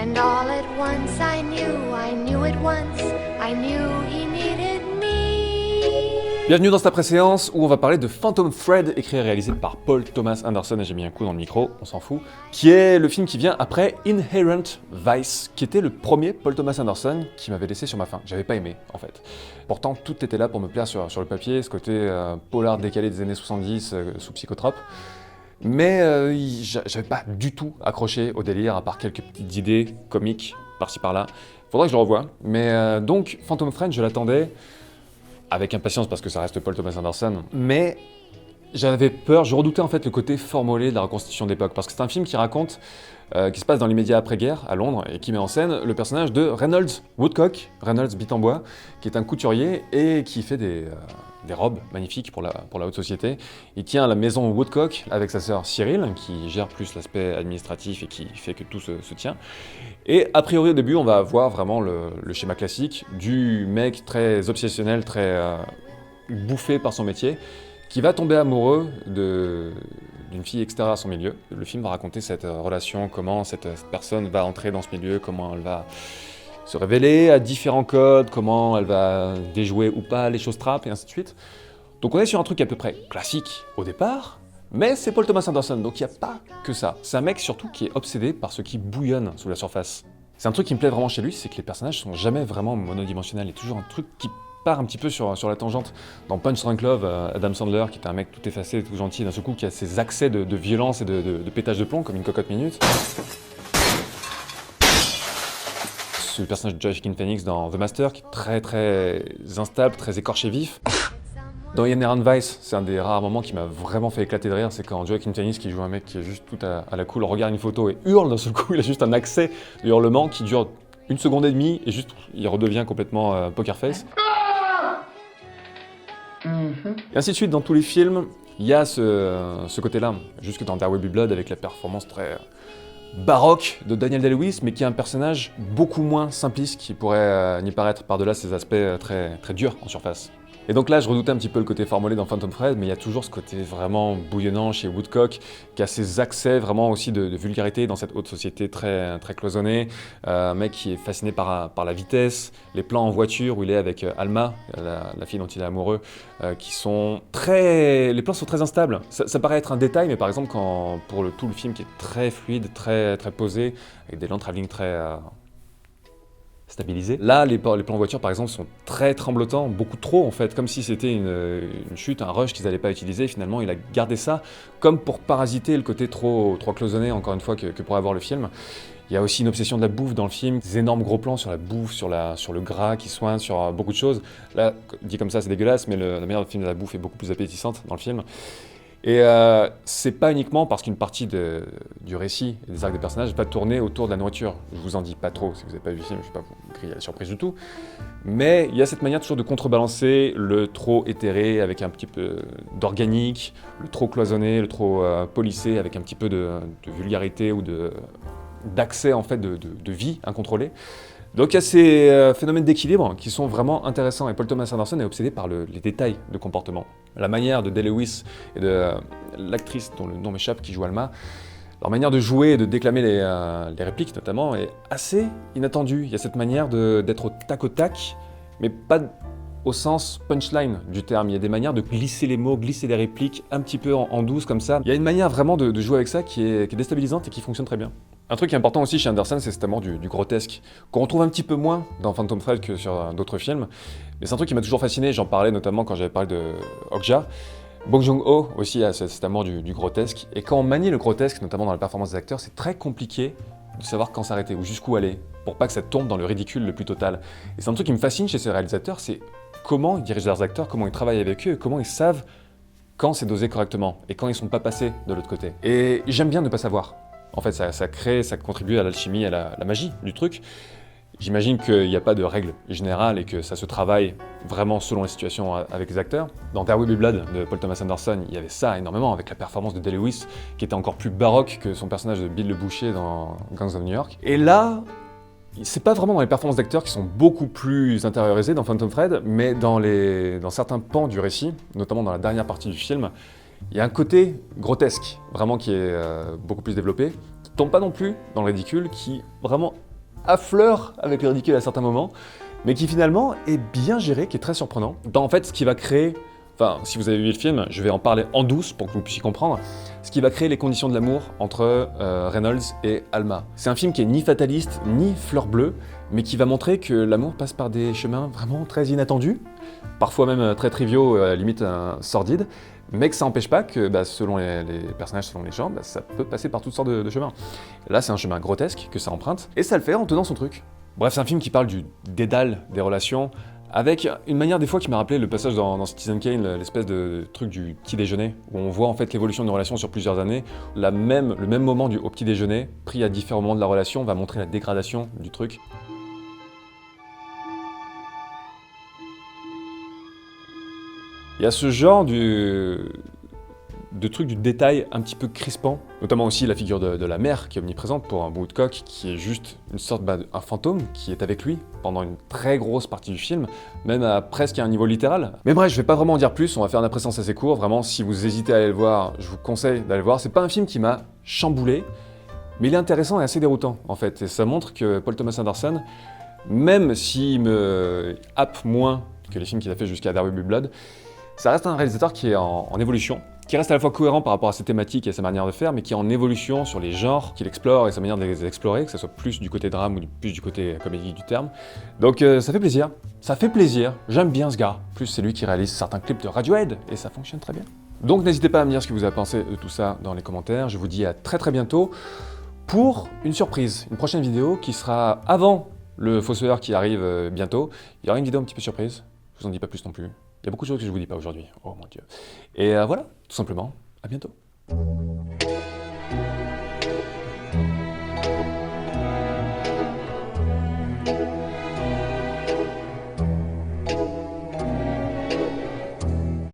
And all at once I knew at once, I knew he needed me. Bienvenue dans cette après-séance où on va parler de Phantom Thread, écrit et réalisé par Paul Thomas Anderson, et j'ai mis un coup dans le micro, on s'en fout, qui est le film qui vient après Inherent Vice, qui était le premier Paul Thomas Anderson qui m'avait laissé sur ma faim, que j'avais pas aimé en fait. Pourtant tout était là pour me plaire sur le papier, ce côté polar décalé des années 70 sous psychotrope. Mais j'avais pas du tout accroché au délire, à part quelques petites idées comiques par-ci par-là. Faudrait que je le revoie. Mais donc, Phantom Thread, je l'attendais avec impatience parce que ça reste Paul Thomas Anderson. Mais j'avais peur, je redoutais en fait le côté formolé de la reconstitution d'époque. Parce que c'est un film qui raconte, qui se passe dans l'immédiat après-guerre, à Londres, et qui met en scène le personnage de Reynolds Woodcock, Reynolds Bit-en-Bois, qui est un couturier et qui fait des robes magnifiques pour la haute société. Il tient la maison Woodcock avec sa sœur Cyril, qui gère plus l'aspect administratif et qui fait que tout se tient. Et a priori au début, on va avoir vraiment le schéma classique du mec très obsessionnel, très bouffé par son métier, qui va tomber amoureux d'une fille extérieure à son milieu. Le film va raconter cette relation, comment cette personne va entrer dans ce milieu, comment elle va se révéler à différents codes, comment elle va déjouer ou pas les choses trappes, et ainsi de suite. Donc on est sur un truc à peu près classique au départ, mais c'est Paul Thomas Anderson, donc il n'y a pas que ça. C'est un mec surtout qui est obsédé par ce qui bouillonne sous la surface. C'est un truc qui me plaît vraiment chez lui, c'est que les personnages sont jamais vraiment monodimensionnels, il y a toujours un truc qui part un petit peu sur la tangente. Dans Punch Drunk Love, Adam Sandler, qui est un mec tout effacé, tout gentil, d'un seul coup qui a ses accès de violence et de pétage de plomb comme une cocotte minute. Le personnage de Joaquin Phoenix dans The Master, qui est très très instable, très écorché vif. Dans Inherent Vice, c'est un des rares moments qui m'a vraiment fait éclater de rire, c'est quand Joaquin Phoenix, qui joue un mec qui est juste tout à la cool, regarde une photo et hurle d'un seul coup, il a juste un accès de hurlement qui dure 1 seconde et demie et juste il redevient complètement poker face. Et ainsi de suite, dans tous les films, il y a ce côté-là, jusque dans There Will Be Blood avec la performance très baroque de Daniel Day-Lewis, mais qui est un personnage beaucoup moins simpliste qui pourrait n'y paraître par-delà ses aspects très, très durs en surface. Et donc là, je redoutais un petit peu le côté formulé dans Phantom Thread, mais il y a toujours ce côté vraiment bouillonnant chez Woodcock, qui a ses accès vraiment aussi de vulgarité dans cette haute société très, très cloisonnée. Un mec qui est fasciné par la vitesse, les plans en voiture où il est avec Alma, la fille dont il est amoureux, qui sont très... Les plans sont très instables. Ça paraît être un détail, mais par exemple, pour tout le film qui est très fluide, très, très posé, avec des longs travelling très... stabilisé. Là, les plans de voiture, par exemple, sont très tremblotants, beaucoup trop en fait, comme si c'était une chute, un rush qu'ils n'allaient pas utiliser. Finalement, il a gardé ça comme pour parasiter le côté trop cloisonné, encore une fois, que pourrait avoir le film. Il y a aussi une obsession de la bouffe dans le film, des énormes gros plans sur la bouffe, sur le gras qui soigne, sur beaucoup de choses. Là, dit comme ça, c'est dégueulasse, mais la manière de filmer la bouffe est beaucoup plus appétissante dans le film. Et c'est pas uniquement parce qu'une partie du récit et des arcs des personnages va tourner autour de la nourriture. Je vous en dis pas trop, si vous n'avez pas vu le film, je ne vais pas vous griller la surprise du tout. Mais il y a cette manière toujours de contrebalancer le trop éthéré avec un petit peu d'organique, le trop cloisonné, le trop policé avec un petit peu de vulgarité ou d'accès en fait de vie incontrôlée. Donc il y a ces phénomènes d'équilibre qui sont vraiment intéressants, et Paul Thomas Anderson est obsédé par les détails de comportement. La manière de Day-Lewis et de l'actrice dont le nom m'échappe qui joue Alma, leur manière de jouer et de déclamer les répliques notamment est assez inattendue. Il y a cette manière d'être au tac, mais pas au sens punchline du terme. Il y a des manières de glisser les mots, glisser les répliques un petit peu en douce comme ça. Il y a une manière vraiment de jouer avec ça qui est déstabilisante et qui fonctionne très bien. Un truc qui est important aussi chez Anderson, c'est cet amour du grotesque, qu'on retrouve un petit peu moins dans Phantom Thread que sur d'autres films. Mais c'est un truc qui m'a toujours fasciné, j'en parlais notamment quand j'avais parlé de Okja. Bong Joon-ho aussi a cet amour du grotesque. Et quand on manie le grotesque, notamment dans la performance des acteurs, c'est très compliqué de savoir quand s'arrêter ou jusqu'où aller, pour pas que ça tombe dans le ridicule le plus total. Et c'est un truc qui me fascine chez ces réalisateurs, c'est comment ils dirigent leurs acteurs, comment ils travaillent avec eux, et comment ils savent quand c'est dosé correctement, et quand ils sont pas passés de l'autre côté. Et j'aime bien ne pas savoir. En fait, ça contribue à l'alchimie, à la magie du truc. J'imagine qu'il n'y a pas de règle générale et que ça se travaille vraiment selon les situations avec les acteurs. Dans There Will Be Blood de Paul Thomas Anderson, il y avait ça énormément avec la performance de Day-Lewis qui était encore plus baroque que son personnage de Bill le Boucher dans Gangs of New York. Et là, c'est pas vraiment dans les performances d'acteurs qui sont beaucoup plus intériorisées dans Phantom Thread, mais dans certains pans du récit, notamment dans la dernière partie du film, il y a un côté grotesque, vraiment qui est beaucoup plus développé, qui tombe pas non plus dans le ridicule, qui vraiment affleure avec le ridicule à certains moments, mais qui finalement est bien géré, qui est très surprenant. Dans en fait ce qui va créer, enfin si vous avez vu le film, je vais en parler en douce pour que vous puissiez comprendre, ce qui va créer les conditions de l'amour entre Reynolds et Alma. C'est un film qui est ni fataliste, ni fleur bleue, mais qui va montrer que l'amour passe par des chemins vraiment très inattendus, parfois même très triviaux, limite sordides, mais que ça n'empêche pas que, selon les personnages, selon les gens, ça peut passer par toutes sortes de chemins. Là, c'est un chemin grotesque que ça emprunte, et ça le fait en tenant son truc. Bref, c'est un film qui parle du dédale des relations, avec une manière des fois qui m'a rappelé le passage dans Citizen Kane, l'espèce de truc du petit déjeuner, où on voit en fait l'évolution d'une relation sur plusieurs années. Le même moment au petit déjeuner, pris à différents moments de la relation, va montrer la dégradation du truc. Il y a ce genre de truc du détail un petit peu crispant, notamment aussi la figure de la mère qui est omniprésente pour un Woodcock, qui est juste une sorte un fantôme qui est avec lui pendant une très grosse partie du film, même presque à un niveau littéral. Mais bref, je vais pas vraiment en dire plus, on va faire un après-séance assez court, vraiment si vous hésitez à aller le voir, je vous conseille d'aller le voir. C'est pas un film qui m'a chamboulé, mais il est intéressant et assez déroutant en fait, et ça montre que Paul Thomas Anderson, même s'il me happe moins que les films qu'il a fait jusqu'à There Will Be Blood, ça reste un réalisateur qui est en évolution, qui reste à la fois cohérent par rapport à ses thématiques et à sa manière de faire, mais qui est en évolution sur les genres qu'il explore et sa manière de les explorer, que ce soit plus du côté drame ou plus du côté comédie du terme. Donc ça fait plaisir, j'aime bien ce gars. Plus c'est lui qui réalise certains clips de Radiohead, et ça fonctionne très bien. Donc n'hésitez pas à me dire ce que vous avez pensé de tout ça dans les commentaires, je vous dis à très bientôt pour une surprise, une prochaine vidéo qui sera avant le Fossoyeur qui arrive bientôt. Il y aura une vidéo un petit peu surprise, je vous en dis pas plus non plus. Il y a beaucoup de choses que je vous dis pas aujourd'hui, oh mon Dieu. Et voilà, tout simplement, à bientôt.